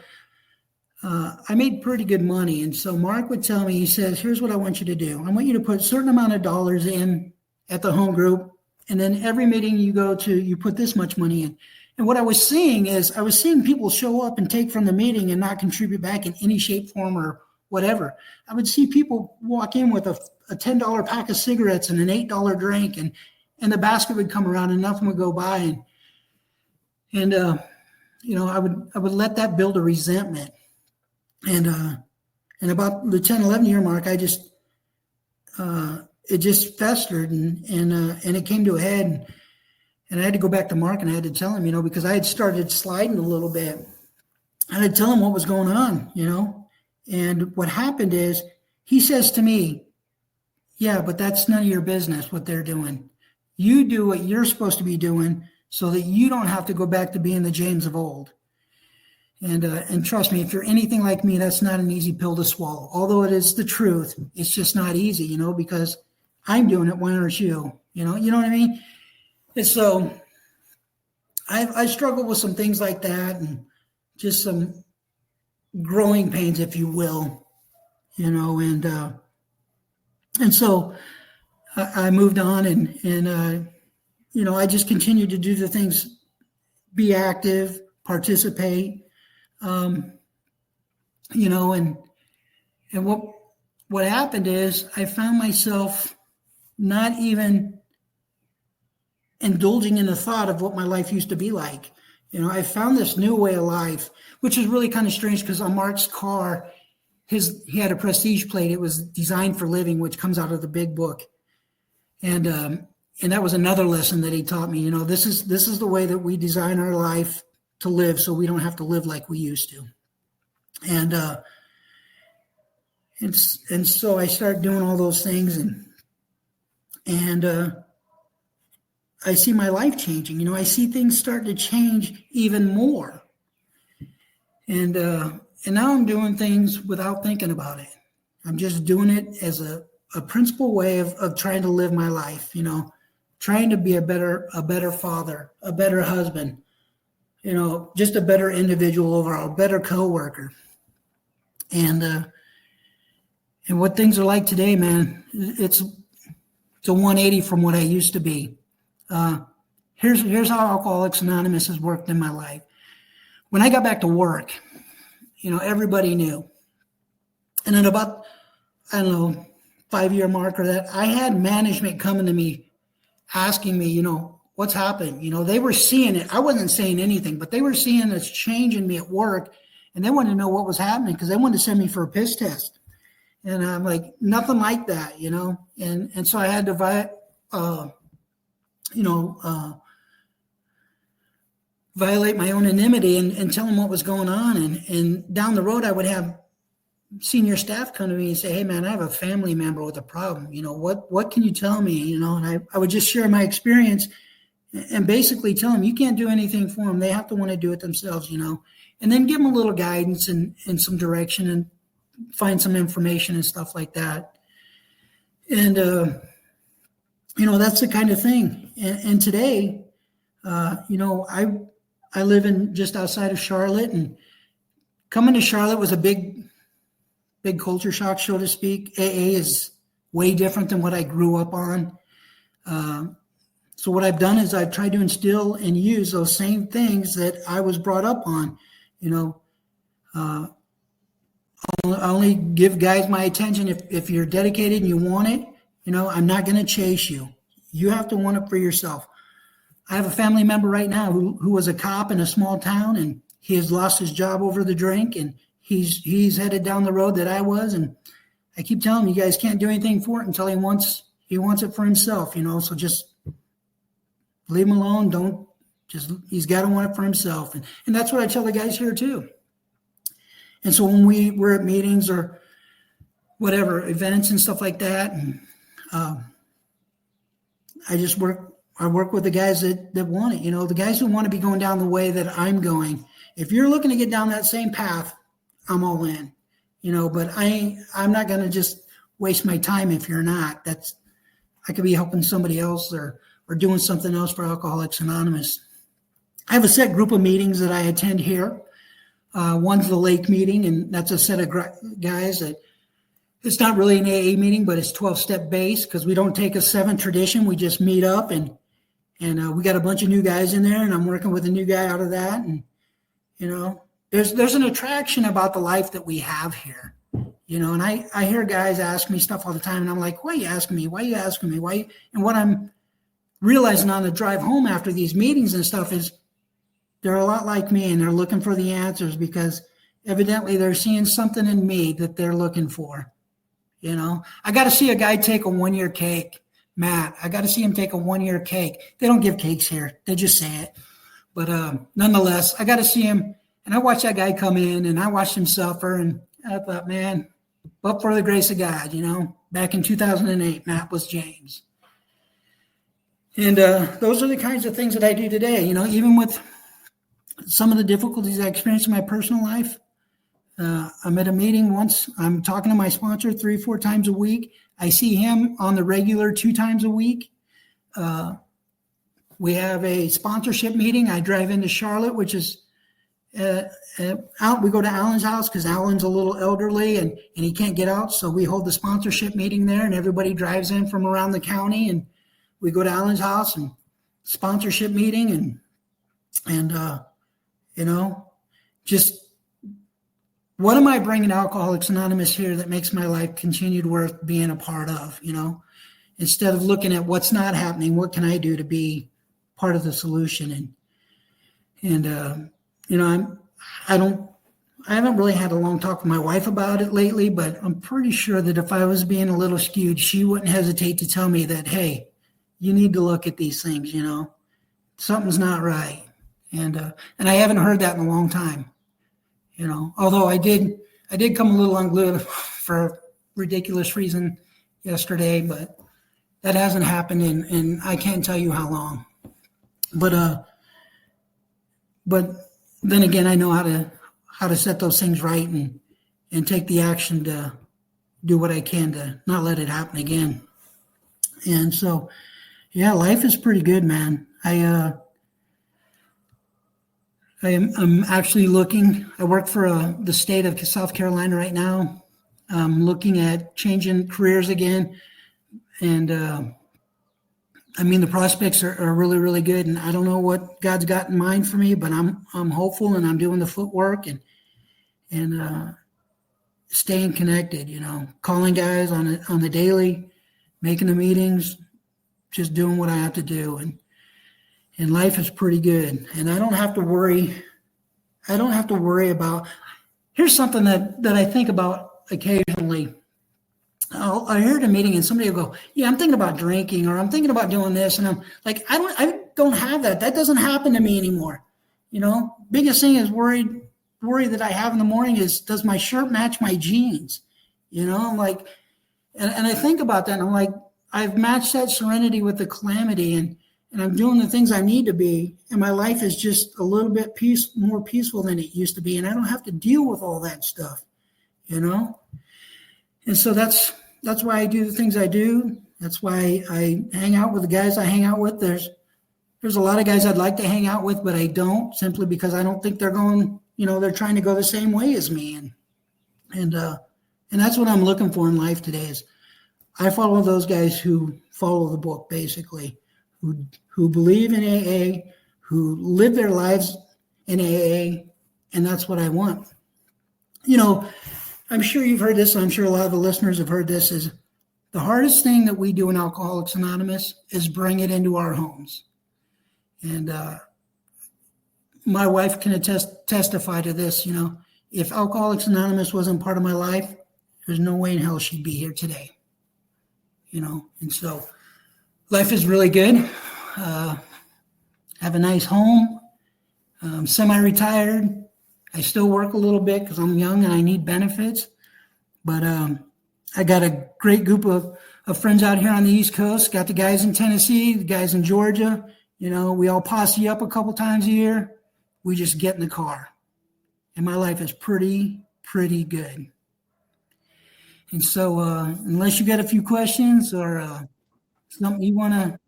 I made pretty good money. And so Mark would tell me, he says, here's what I want you to do. I want you to put a certain amount of dollars in at the home group. And then every meeting you go to, you put this much money in. And what I was seeing is people show up and take from the meeting and not contribute back in any shape, form, or whatever. I would see people walk in with a $10 pack of cigarettes and an $8 drink, and the basket would come around and nothing would go by. And I would let that build a resentment. And about the 10, 11 year mark, I it just festered and it came to a head. And I had to go back to Mark and I had to tell him, because I had started sliding a little bit. I had to tell him what was going on, And what happened is he says to me, yeah, but that's none of your business what they're doing. You do what you're supposed to be doing so that you don't have to go back to being the James of old. And trust me, if you're anything like me, that's not an easy pill to swallow. Although it is the truth, it's just not easy, because I'm doing it. Why aren't you? You know what I mean? And so I struggle with some things like that and just some growing pains, if you will, and so I moved on and I just continued to do the things, be active, participate, and what happened is I found myself not even indulging in the thought of what my life used to be like. I found this new way of life, which is really kind of strange because on Mark's car, he had a Prestige plate. It was designed for living, which comes out of the big book. And that was another lesson that he taught me. This is the way that we design our life to live, so we don't have to live like we used to. And so I started doing all those things, and I see my life changing. I see things start to change even more. And now I'm doing things without thinking about it. I'm just doing it as a principal way of trying to live my life, trying to be a better father, a better husband, just a better individual overall, a better coworker. And what things are like today, man, it's a 180 from what I used to be. Here's how Alcoholics Anonymous has worked in my life. When I got back to work, everybody knew. And at about, 5-year mark or that, I had management coming to me asking me, what's happened? They were seeing it. I wasn't saying anything, but they were seeing this change in me at work, and they wanted to know what was happening because they wanted to send me for a piss test. And I'm like, nothing like that, And so I had to violate my anonymity and tell them what was going on. And down the road, I would have senior staff come to me and say, hey, man, I have a family member with a problem. What can you tell me? And I would just share my experience and basically tell them, you can't do anything for them. They have to want to do it themselves, and then give them a little guidance and some direction and find some information and stuff like that. And, that's the kind of thing. And today, I live in just outside of Charlotte, and coming to Charlotte was a big culture shock, so to speak. AA is way different than what I grew up on. So what I've done is I've tried to instill and use those same things that I was brought up on. I only give guys my attention if you're dedicated and you want it. I'm not going to chase you. You have to want it for yourself. I have a family member right now who was a cop in a small town, and he has lost his job over the drink, and he's headed down the road that I was. And I keep telling him, you guys can't do anything for it until he wants it for himself, so just leave him alone. He's got to want it for himself. And that's what I tell the guys here too. And so when we're at meetings or whatever, events and stuff like that, and I work with the guys that want it, the guys who want to be going down the way that I'm going. If you're looking to get down that same path, I'm all in, but I'm not going to just waste my time if you're not. I could be helping somebody else or doing something else for Alcoholics Anonymous. I have a set group of meetings that I attend here. One's the lake meeting, and that's a set of guys that it's not really an AA meeting, but it's 12-step based because we don't take a 7 tradition. We just meet up and we got a bunch of new guys in there, and I'm working with a new guy out of that. And, there's an attraction about the life that we have here, and I hear guys ask me stuff all the time, and I'm like, why are you asking me? Why are you asking me? Why? And what I'm realizing on the drive home after these meetings and stuff is they're a lot like me, and they're looking for the answers because evidently they're seeing something in me that they're looking for. You know, I got to see a guy take a 1-year cake, Matt. I got to see him take a 1-year cake. They don't give cakes here. They just say it. But nonetheless, I got to see him. And I watched that guy come in and I watched him suffer. And I thought, man, but for the grace of God, you know, back in 2008, Matt was James. And those are the kinds of things that I do today. You know, even with some of the difficulties I experienced in my personal life, I'm at a meeting once. I'm talking to my sponsor 3-4 times a week. I see him on the regular 2 times a week. We have a sponsorship meeting. I drive into Charlotte, which is out. We go to Alan's house because Alan's a little elderly and he can't get out. So we hold the sponsorship meeting there, and everybody drives in from around the county, and we go to Alan's house and sponsorship meeting and you know, just what am I bringing to Alcoholics Anonymous here that makes my life continued worth being a part of, you know, instead of looking at what's not happening, what can I do to be part of the solution? And you know, I haven't really had a long talk with my wife about it lately, but I'm pretty sure that if I was being a little skewed, she wouldn't hesitate to tell me that, hey, you need to look at these things, you know, something's not right. And I haven't heard that in a long time, you know, although I did come a little unglued for a ridiculous reason yesterday, but that hasn't happened in I can't tell you how long. But then again, I know how to set those things right and take the action to do what I can to not let it happen again. And so, yeah, life is pretty good, man. I'm actually looking. I work for the state of South Carolina right now. I'm looking at changing careers again, and I mean the prospects are really, really good. And I don't know what God's got in mind for me, but I'm hopeful, and I'm doing the footwork and staying connected. You know, calling guys on the daily, making the meetings, just doing what I have to do, and life is pretty good. And I don't have to worry about, here's something that I think about occasionally. I hear at a meeting and somebody will go, yeah, I'm thinking about drinking, or I'm thinking about doing this. And I'm like, I don't have that. That doesn't happen to me anymore. You know, biggest thing is worry that I have in the morning is, does my shirt match my jeans? You know, I'm like, and I think about that and I'm like, I've matched that serenity with the calamity, and I'm doing the things I need to be, and my life is just a little bit more peaceful than it used to be, and I don't have to deal with all that stuff, you know? And so that's why I do the things I do. That's why I hang out with the guys I hang out with. There's a lot of guys I'd like to hang out with, but I don't, simply because I don't think they're going, you know, they're trying to go the same way as me. And that's what I'm looking for in life today is I follow those guys who follow the book, basically, who believe in AA, who live their lives in AA, and that's what I want. You know, I'm sure you've heard this. I'm sure a lot of the listeners have heard this, is the hardest thing that we do in Alcoholics Anonymous is bring it into our homes. And my wife can testify to this. You know, if Alcoholics Anonymous wasn't part of my life, there's no way in hell she'd be here today. You know, and so life is really good. Have a nice home. I'm semi-retired. I still work a little bit because I'm young and I need benefits. But I got a great group of friends out here on the East Coast. Got the guys in Tennessee, the guys in Georgia. You know, we all posse up a couple times a year. We just get in the car. And my life is pretty good. And so unless you got a few questions or something you want to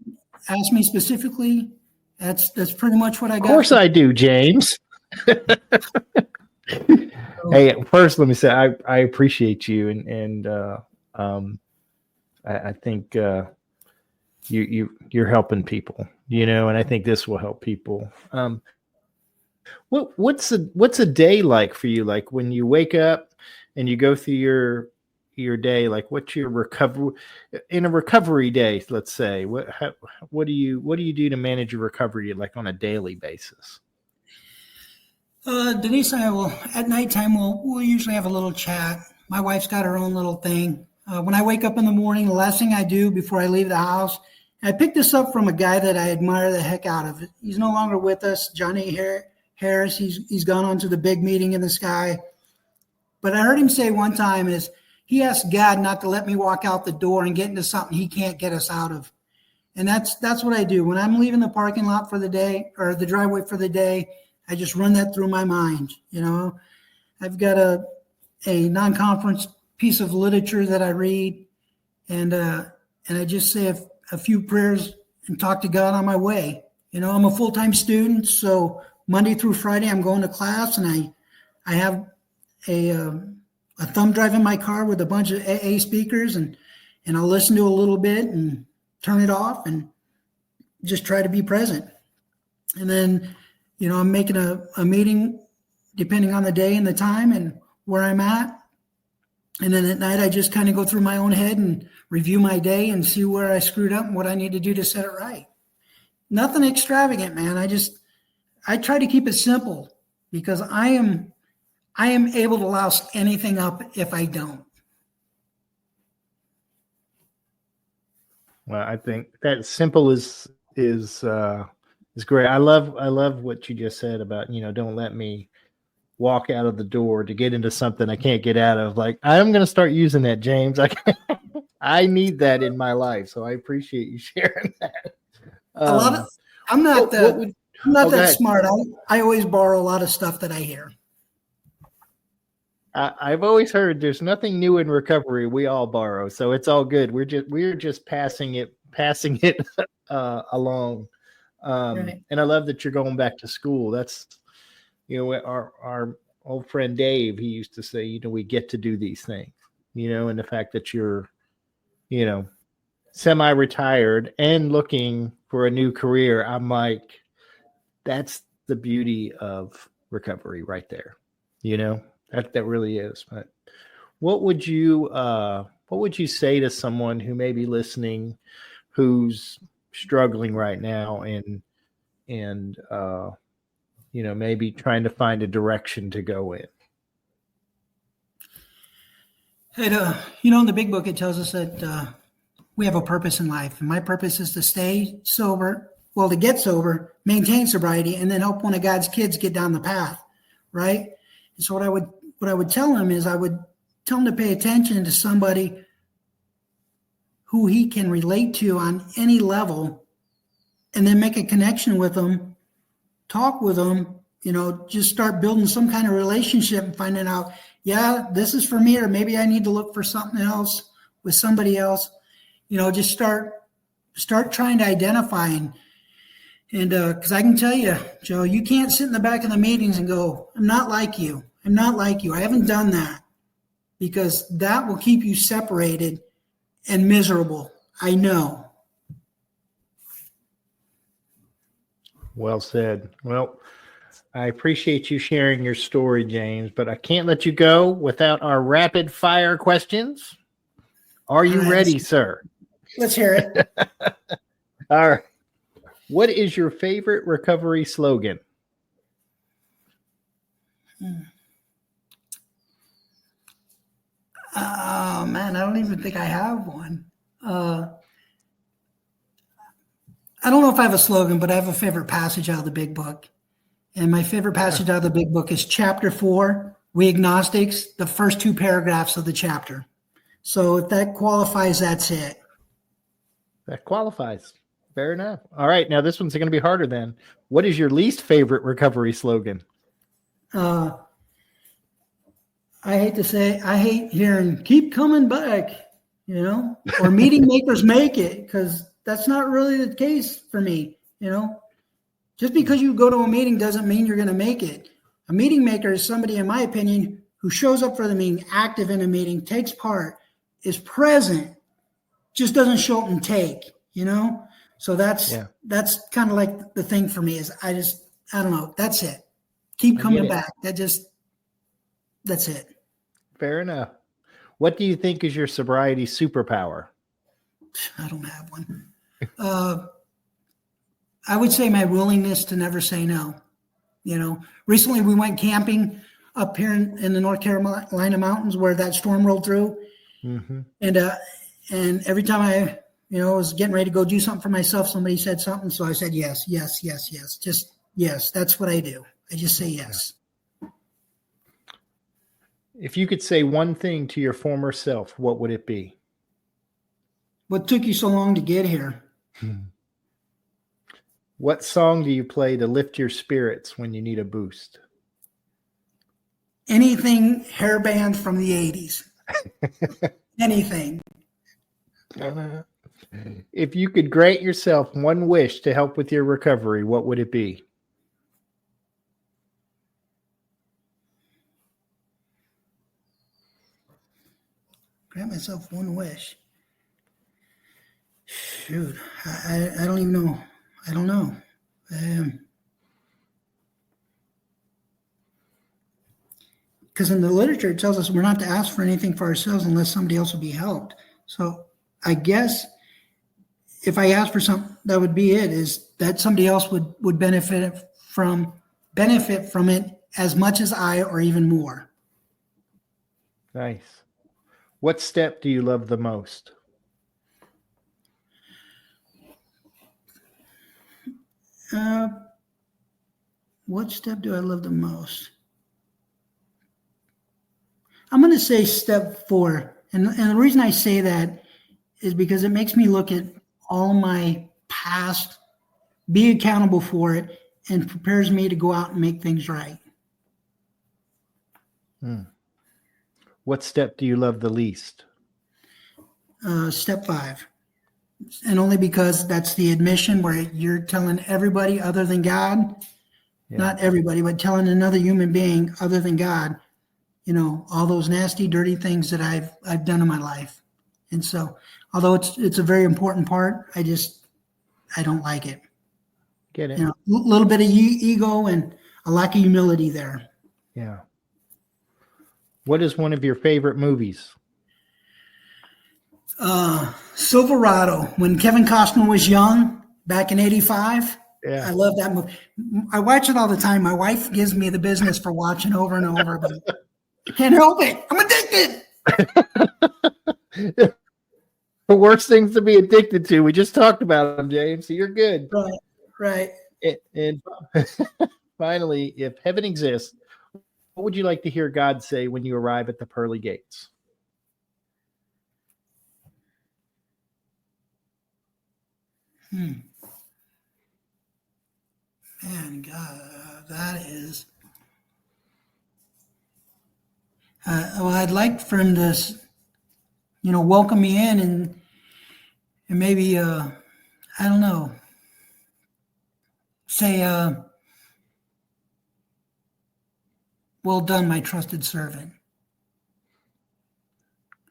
ask me specifically, that's pretty much what I got. Of course I do, James. Hey, first let me say I appreciate you, and I think you're helping people, you know, and I think this will help people. What's a day like for you? Like when you wake up and you go through your day, like what's your recovery day? Let's say what do you do to manage your recovery, like on a daily basis? Denise and I will, at nighttime, we'll usually have a little chat. My wife's got her own little thing. When I wake up in the morning, the last thing I do before I leave the house, I picked this up from a guy that I admire the heck out of. He's no longer with us, Johnny Harris. He's gone on to the big meeting in the sky. But I heard him say one time is he asked God not to let me walk out the door and get into something he can't get us out of. And that's what I do. When I'm leaving the parking lot for the day or the driveway for the day, I just run that through my mind. I've got a non-conference piece of literature that I read, and I just say a few prayers and talk to God on my way. I'm a full-time student, so Monday through Friday I'm going to class, and I have a thumb drive in my car with a bunch of AA speakers, and I'll listen to a little bit and turn it off and just try to be present. And then, I'm making a meeting depending on the day and the time and where I'm at. And then at night, I just kind of go through my own head and review my day and see where I screwed up and what I need to do to set it right. Nothing extravagant, man. I try to keep it simple because I am able to louse anything up if I don't. Well, I think that simple is great. I love what you just said about, don't let me walk out of the door to get into something I can't get out of. Like, I'm going to start using that, James. I need that in my life. So I appreciate you sharing that. I'm not that smart. I always borrow a lot of stuff that I hear. I've always heard there's nothing new in recovery. We all borrow, so it's all good. We're just passing it along. Right. And I love that you're going back to school. That's, our old friend Dave, he used to say, we get to do these things, and the fact that you're, semi-retired and looking for a new career. I'm like, that's the beauty of recovery right there. That really is. But what would you say to someone who may be listening, who's struggling right now and maybe trying to find a direction to go in? In the big book, it tells us that we have a purpose in life. And my purpose is to stay sober, to get sober, maintain sobriety, and then help one of God's kids get down the path, right? And so what I would tell him is I would tell him to pay attention to somebody who he can relate to on any level, and then make a connection with them, talk with them, just start building some kind of relationship and finding out, yeah, this is for me, or maybe I need to look for something else with somebody else. Just start trying to identify and because I can tell you, Joe, you can't sit in the back of the meetings and go, I'm not like you. I'm not like you. I haven't done that, because that will keep you separated and miserable. I know. Well said. Well, I appreciate you sharing your story, James, but I can't let you go without our rapid fire questions. Are you ready, sir? Let's hear it. All right. What is your favorite recovery slogan? Oh, man, I don't even think I have one. I don't know if I have a slogan, but I have a favorite passage out of the big book. And my favorite passage out of the big book is chapter 4, We Agnostics, the first 2 paragraphs of the chapter. So if that qualifies, that's it. That qualifies. Fair enough. All right. Now this one's going to be harder then. What is your least favorite recovery slogan? I hate to say, I hate hearing keep coming back, or meeting makers make it, because that's not really the case for me. Just because you go to a meeting doesn't mean you're going to make it. A meeting maker is somebody, in my opinion, who shows up for the meeting, active in a meeting, takes part, is present, just doesn't show up and take, So that's kind of like the thing for me is I don't know. That's it. Keep coming back. That's it. Fair enough. What do you think is your sobriety superpower? I don't have one. I would say my willingness to never say no. Recently we went camping up here in the North Carolina mountains where that storm rolled through. Mm-hmm. And every time I, was getting ready to go do something for myself, somebody said something. So I said, yes, yes, yes, yes. Just yes. That's what I do. I just say yes. If you could say one thing to your former self, what would it be? What took you so long to get here? What song do you play to lift your spirits when you need a boost? Anything hair band from the 80s. Anything. If you could grant yourself one wish to help with your recovery, what would it be? Grant myself one wish. Shoot, I don't even know. I don't know. Because in the literature, it tells us we're not to ask for anything for ourselves unless somebody else will be helped. So I guess if I ask for something, that would be it, is that somebody else would benefit from it as much as I, or even more. Nice. What step do you love the most? What step do I love the most? I'm going to say step 4. And the reason I say that is because it makes me look at all my past, be accountable for it, and prepares me to go out and make things right. What step do you love the least? Step 5. And only because that's the admission where you're telling everybody other than God, not everybody, but telling another human being other than God, all those nasty, dirty things that I've done in my life. And so, although it's a very important part, I don't like it. Get it? A little bit of ego and a lack of humility there. Yeah. What is one of your favorite movies? Silverado, when Kevin Costner was young, back in 85. Yeah. I love that movie. I watch it all the time. My wife gives me the business for watching over and over, but I can't help it. I'm addicted. The worst things to be addicted to. We just talked about them, James. So you're good. Right. And finally, if heaven exists, what would you like to hear God say when you arrive at the pearly gates? Man, God, that is. Well, I'd like for him to, welcome me in and maybe, I don't know, say, well done, my trusted servant.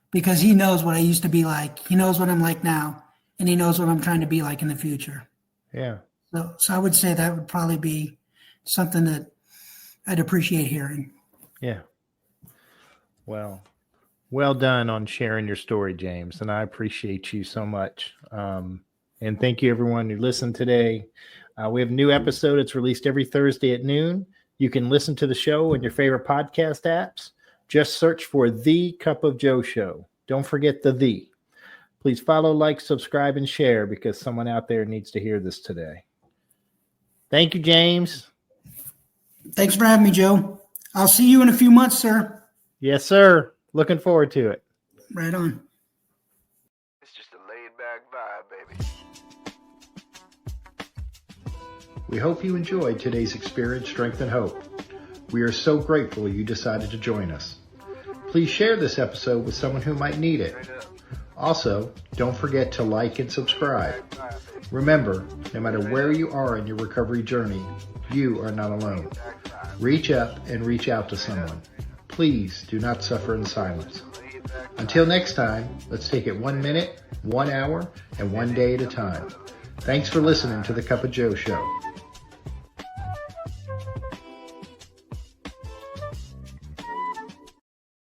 Because he knows what I used to be like. He knows what I'm like now. And he knows what I'm trying to be like in the future. Yeah. So I would say that would probably be something that I'd appreciate hearing. Yeah. Well done on sharing your story, James. And I appreciate you so much. And thank you, everyone who listened today. We have a new episode. It's released every Thursday at noon. You can listen to the show in your favorite podcast apps. Just search for The Cup of Joe Show. Don't forget the. Please follow, like, subscribe, and share because someone out there needs to hear this today. Thank you, James. Thanks for having me, Joe. I'll see you in a few months, sir. Yes, sir. Looking forward to it. Right on. It's just a laid-back vibe, baby. We hope you enjoyed today's Experience, Strength, and Hope. We are so grateful you decided to join us. Please share this episode with someone who might need it. Also, don't forget to like and subscribe. Remember, no matter where you are in your recovery journey, you are not alone. Reach up and reach out to someone. Please do not suffer in silence. Until next time, let's take it 1 minute, 1 hour, and 1 day at a time. Thanks for listening to The Cup of Joe Show.